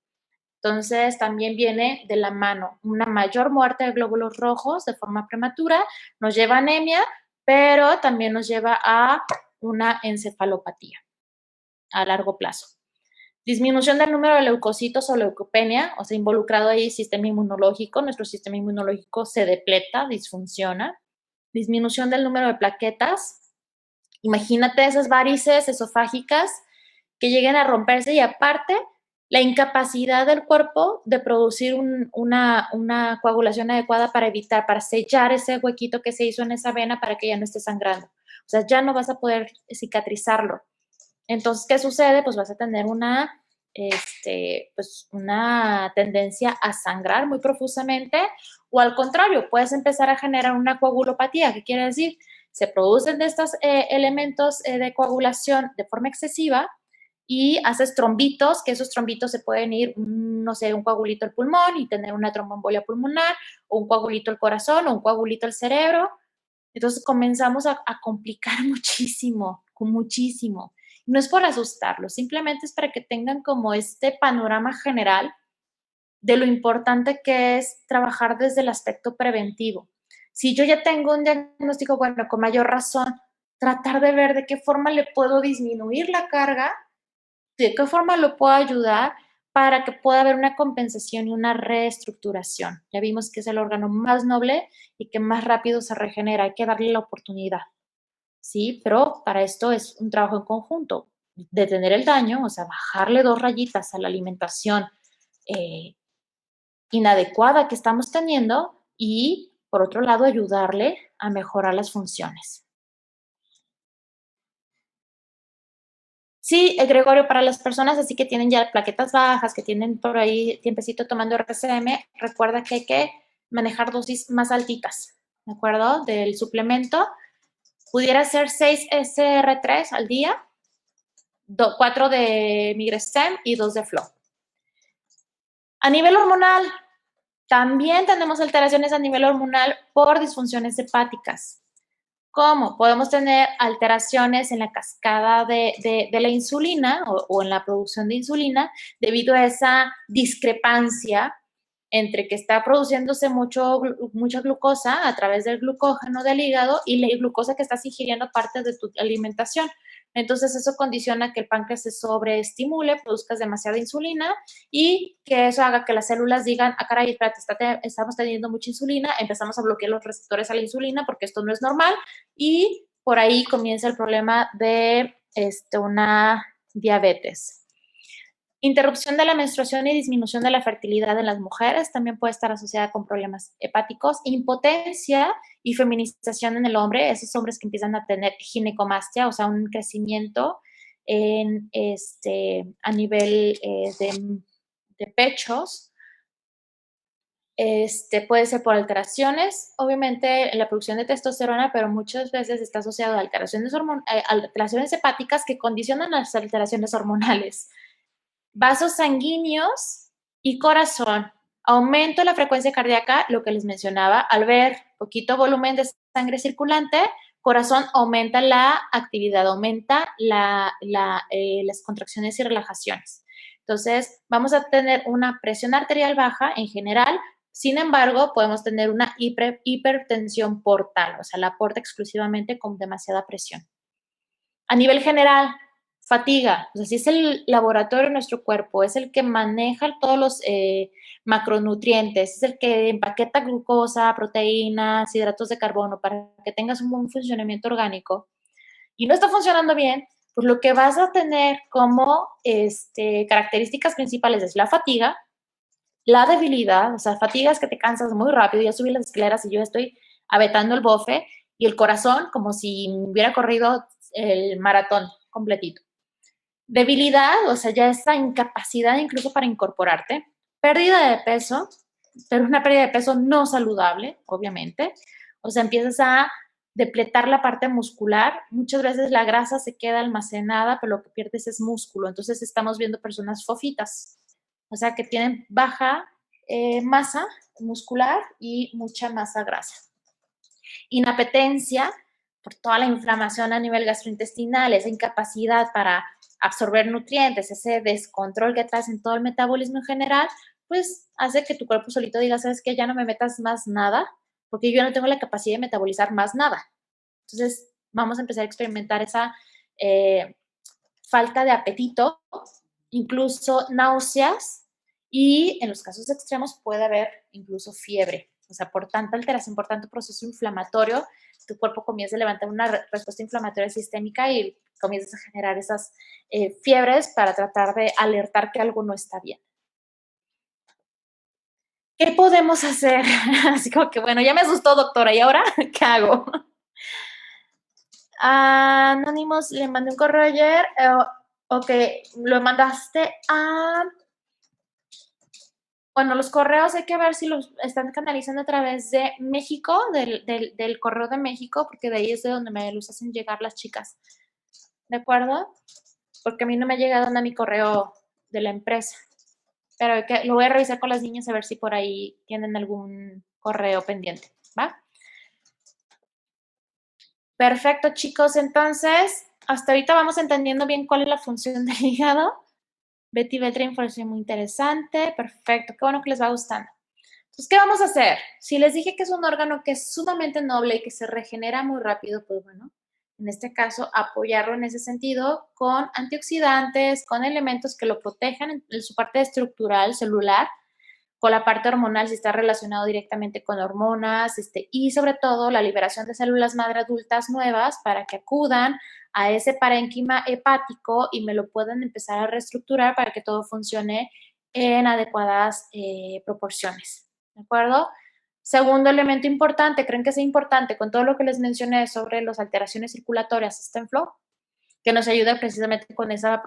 Entonces, también viene de la mano una mayor muerte de glóbulos rojos de forma prematura, nos lleva a anemia, pero también nos lleva a una encefalopatía a largo plazo. Disminución del número de leucocitos o leucopenia, o sea, involucrado ahí el sistema inmunológico, nuestro sistema inmunológico se depleta, disfunciona. Disminución del número de plaquetas. Imagínate esas varices esofágicas que lleguen a romperse y aparte la incapacidad del cuerpo de producir una coagulación adecuada para sellar ese huequito que se hizo en esa vena para que ya no esté sangrando. O sea, ya no vas a poder cicatrizarlo. Entonces, ¿qué sucede? Pues vas a tener una tendencia a sangrar muy profusamente o al contrario, puedes empezar a generar una coagulopatía. ¿Qué quiere decir? Se producen de estos elementos de coagulación de forma excesiva y haces trombitos, que esos trombitos se pueden ir, no sé, un coagulito al pulmón y tener una tromboembolia pulmonar, o un coagulito al corazón, o un coagulito al cerebro. Entonces comenzamos a complicar muchísimo, muchísimo. No es por asustarlos, simplemente es para que tengan como este panorama general de lo importante que es trabajar desde el aspecto preventivo. Si yo ya tengo un diagnóstico, bueno, con mayor razón, tratar de ver de qué forma le puedo disminuir la carga, de qué forma lo puedo ayudar para que pueda haber una compensación y una reestructuración. Ya vimos que es el órgano más noble y que más rápido se regenera. Hay que darle la oportunidad, ¿sí? Pero para esto es un trabajo en conjunto. Detener el daño, o sea, bajarle 2 rayitas a la alimentación inadecuada que estamos teniendo y, por otro lado, ayudarle a mejorar las funciones. Sí, Gregorio, para las personas así que tienen ya plaquetas bajas, que tienen por ahí tiempecito tomando RCM, recuerda que hay que manejar dosis más altitas, ¿de acuerdo? Del suplemento. Pudiera ser 6 SR3 al día, 4 de Migrestem y 2 de Flow. A nivel hormonal, también tenemos alteraciones a nivel hormonal por disfunciones hepáticas. ¿Cómo? Podemos tener alteraciones en la cascada de la insulina o en la producción de insulina debido a esa discrepancia entre que está produciéndose mucha glucosa a través del glucógeno del hígado y la glucosa que estás ingiriendo parte de tu alimentación. Entonces eso condiciona que el páncreas se sobreestimule, produzcas demasiada insulina y que eso haga que las células digan, ah, caray, espérate, estamos teniendo mucha insulina, empezamos a bloquear los receptores a la insulina porque esto no es normal y por ahí comienza el problema de una diabetes. Interrupción de la menstruación y disminución de la fertilidad en las mujeres también puede estar asociada con problemas hepáticos, impotencia y feminización en el hombre, esos hombres que empiezan a tener ginecomastia, o sea, un crecimiento a nivel de pechos. Puede ser por alteraciones, obviamente, en la producción de testosterona, pero muchas veces está asociado a alteraciones hepáticas que condicionan las alteraciones hormonales. Vasos sanguíneos y corazón. Aumento la frecuencia cardíaca, lo que les mencionaba, al ver poquito volumen de sangre circulante, corazón aumenta la actividad, aumenta las contracciones y relajaciones. Entonces, vamos a tener una presión arterial baja en general, sin embargo, podemos tener una hipertensión portal, o sea, la porta exclusivamente con demasiada presión. A nivel general, fatiga, o sea, si es el laboratorio de nuestro cuerpo, es el que maneja todos los macronutrientes, es el que empaqueta glucosa, proteínas, hidratos de carbono para que tengas un buen funcionamiento orgánico y no está funcionando bien, pues lo que vas a tener como características principales es la fatiga, la debilidad, o sea, fatigas que te cansas muy rápido, ya subí las escaleras y yo estoy abetando el bofe, y el corazón como si hubiera corrido el maratón completito. Debilidad, o sea, ya esta incapacidad incluso para incorporarte. Pérdida de peso, pero una pérdida de peso no saludable, obviamente. O sea, empiezas a depletar la parte muscular. Muchas veces la grasa se queda almacenada, pero lo que pierdes es músculo. Entonces estamos viendo personas fofitas, o sea, que tienen baja masa muscular y mucha masa grasa. Inapetencia, por toda la inflamación a nivel gastrointestinal, esa incapacidad para absorber nutrientes, ese descontrol que traes en todo el metabolismo en general, pues hace que tu cuerpo solito diga, ¿sabes qué? Ya no me metas más nada, porque yo no tengo la capacidad de metabolizar más nada. Entonces, vamos a empezar a experimentar esa falta de apetito, incluso náuseas, y en los casos extremos puede haber incluso fiebre. O sea, por tanta alteración, por tanto proceso inflamatorio, tu cuerpo comienza a levantar una respuesta inflamatoria sistémica y comienzas a generar esas fiebres para tratar de alertar que algo no está bien. ¿Qué podemos hacer? Así como que, bueno, ya me asustó, doctora, ¿y ahora qué hago? Anónimos, le mandé un correo ayer. Ok, lo mandaste a... Bueno, los correos hay que ver si los están canalizando a través de México, del correo de México, porque de ahí es de donde me los hacen llegar las chicas. ¿De acuerdo? Porque a mí no me ha llegado a mi correo de la empresa. Pero lo voy a revisar con las niñas a ver si por ahí tienen algún correo pendiente. ¿Va? Perfecto, chicos. Entonces, hasta ahorita vamos entendiendo bien cuál es la función del hígado. Betty Beltra, información muy interesante. Perfecto, qué bueno que les va gustando. Entonces, ¿qué vamos a hacer? Si les dije que es un órgano que es sumamente noble y que se regenera muy rápido, pues bueno, en este caso, apoyarlo en ese sentido con antioxidantes, con elementos que lo protejan en su parte estructural, celular, con la parte hormonal si está relacionado directamente con hormonas, y sobre todo la liberación de células madre adultas nuevas para que acudan a ese parénquima hepático y me lo puedan empezar a reestructurar para que todo funcione en adecuadas proporciones. ¿De acuerdo? Segundo elemento importante, ¿creen que es importante con todo lo que les mencioné sobre las alteraciones circulatorias, Stem Flow? Que nos ayuda precisamente con esa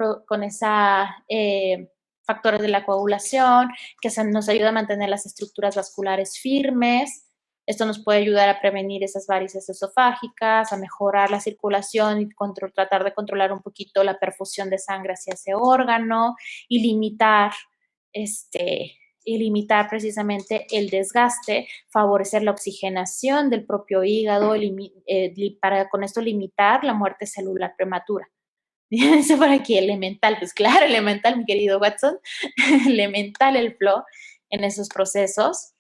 factores de la coagulación, que nos ayuda a mantener las estructuras vasculares firmes. Esto nos puede ayudar a prevenir esas varices esofágicas, a mejorar la circulación y tratar de controlar un poquito la perfusión de sangre hacia ese órgano y limitar precisamente el desgaste, favorecer la oxigenación del propio hígado, para con esto limitar la muerte celular prematura. Dice por aquí, elemental, pues claro, elemental, mi querido Watson, elemental el flow en esos procesos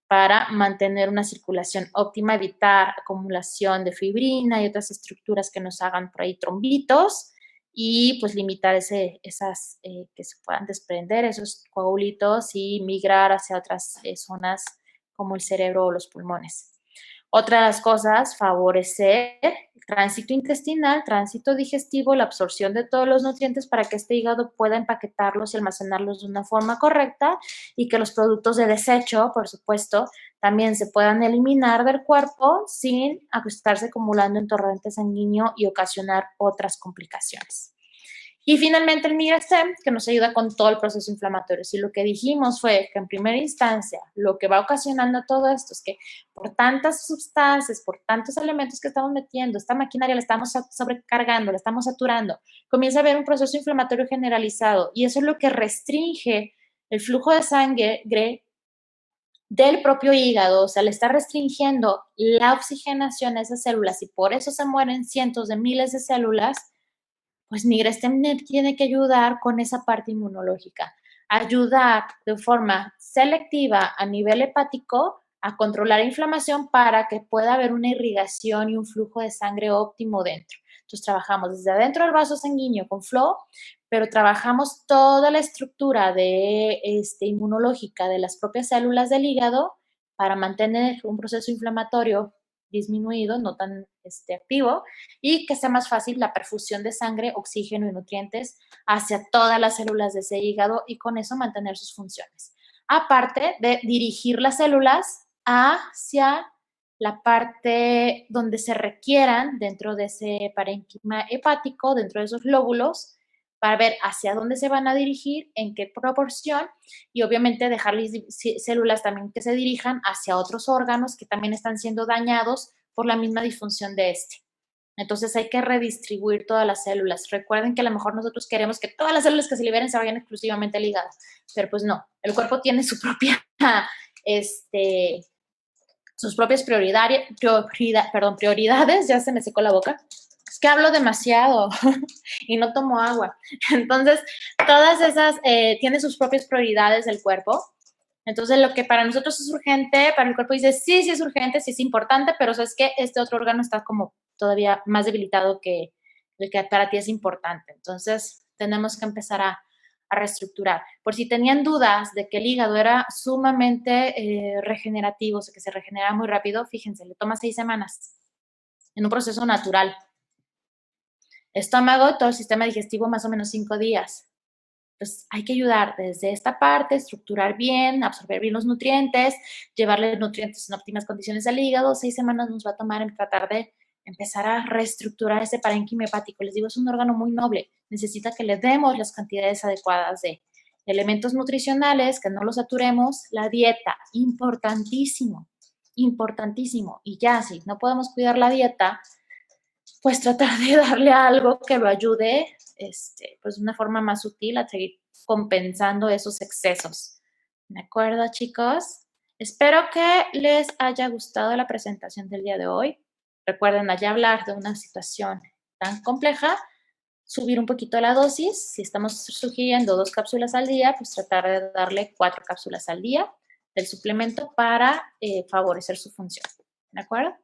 para mantener una circulación óptima, evitar acumulación de fibrina y otras estructuras que nos hagan por ahí trombitos y pues limitar esas que se puedan desprender, esos coagulitos y migrar hacia otras zonas como el cerebro o los pulmones. Otra de las cosas, favorecer el tránsito intestinal, tránsito digestivo, la absorción de todos los nutrientes para que este hígado pueda empaquetarlos y almacenarlos de una forma correcta y que los productos de desecho, por supuesto, también se puedan eliminar del cuerpo sin estarse acumulando en torrente sanguíneo y ocasionar otras complicaciones. Y finalmente el Migrastem, que nos ayuda con todo el proceso inflamatorio. Si lo que dijimos fue que en primera instancia lo que va ocasionando todo esto es que por tantas sustancias, por tantos elementos que estamos metiendo, esta maquinaria la estamos sobrecargando, la estamos saturando, comienza a haber un proceso inflamatorio generalizado y eso es lo que restringe el flujo de sangre del propio hígado, o sea, le está restringiendo la oxigenación a esas células y por eso se mueren cientos de miles de células. Pues Migrastem tiene que ayudar con esa parte inmunológica, ayudar de forma selectiva a nivel hepático a controlar la inflamación para que pueda haber una irrigación y un flujo de sangre óptimo dentro. Entonces trabajamos desde adentro del vaso sanguíneo con flow, pero trabajamos toda la estructura inmunológica de las propias células del hígado para mantener un proceso inflamatorio disminuido, no tan activo, y que sea más fácil la perfusión de sangre, oxígeno y nutrientes hacia todas las células de ese hígado y con eso mantener sus funciones. Aparte de dirigir las células hacia la parte donde se requieran dentro de ese parénquima hepático, dentro de esos lóbulos, para ver hacia dónde se van a dirigir, en qué proporción y obviamente dejarles células también que se dirijan hacia otros órganos que también están siendo dañados por la misma disfunción de este. Entonces hay que redistribuir todas las células. Recuerden que a lo mejor nosotros queremos que todas las células que se liberen se vayan exclusivamente al hígado, pero pues no, el cuerpo tiene su propia, sus propias prioridades, ya se me secó la boca. Es que hablo demasiado y no tomo agua. Entonces, todas esas tienen sus propias prioridades del cuerpo Entonces, lo que para nosotros es urgente, para el cuerpo dice, sí, sí es urgente, sí es importante, pero sabes que este otro órgano está como todavía más debilitado que el que para ti es importante. Entonces, tenemos que empezar a reestructurar. Por si tenían dudas de que el hígado era sumamente regenerativo, o sea, que se regenera muy rápido, fíjense, le toma 6 semanas en un proceso natural. Estómago, todo el sistema digestivo, más o menos 5 días. Pues hay que ayudar desde esta parte, estructurar bien, absorber bien los nutrientes, llevarle nutrientes en óptimas condiciones al hígado. 6 semanas nos va a tomar en tratar de empezar a reestructurar ese parénquima hepático. Les digo, es un órgano muy noble. Necesita que le demos las cantidades adecuadas de elementos nutricionales, que no los saturemos. La dieta, importantísimo, importantísimo. Y ya, si no podemos cuidar la dieta, pues tratar de darle algo que lo ayude, pues de una forma más sutil a seguir compensando esos excesos. ¿De acuerdo, chicos? Espero que les haya gustado la presentación del día de hoy. Recuerden, allá hablar de una situación tan compleja, subir un poquito la dosis. Si estamos sugiriendo 2 cápsulas al día, pues tratar de darle 4 cápsulas al día del suplemento para favorecer su función. ¿De acuerdo?